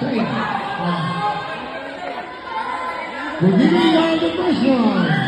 Safe. Beginning of the first one.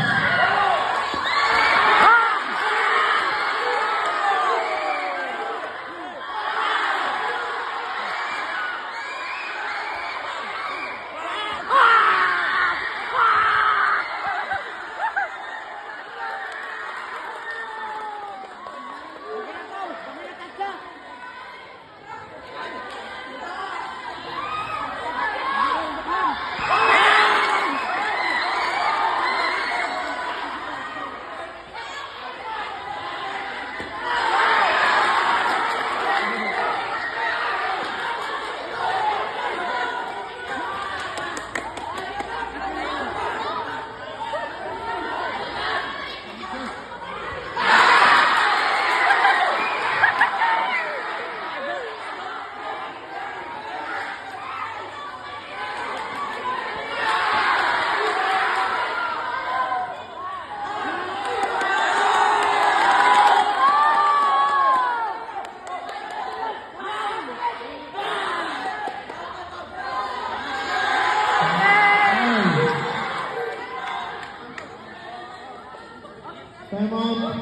Time out.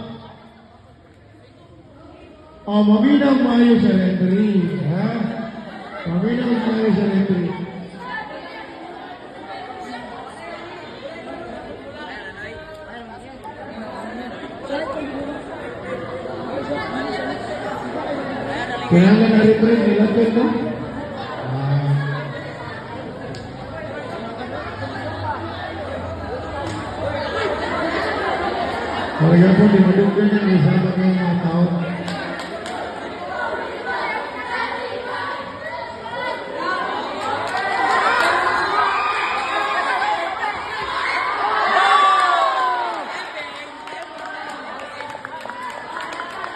Maminang maayos sa referee. Ha? Maminang maayos sa referee. Kaya nga na-referee, nilapit mo? Kaya po, dimaduggan niya, may sama kayong mga tao.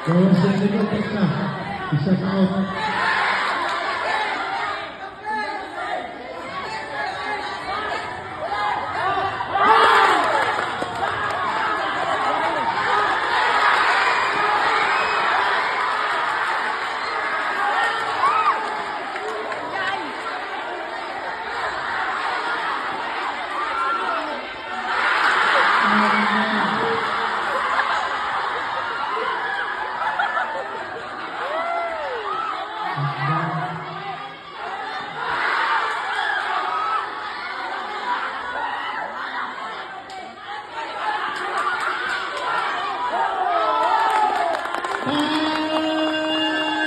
Kalau sa likod, isa ka out. Wow.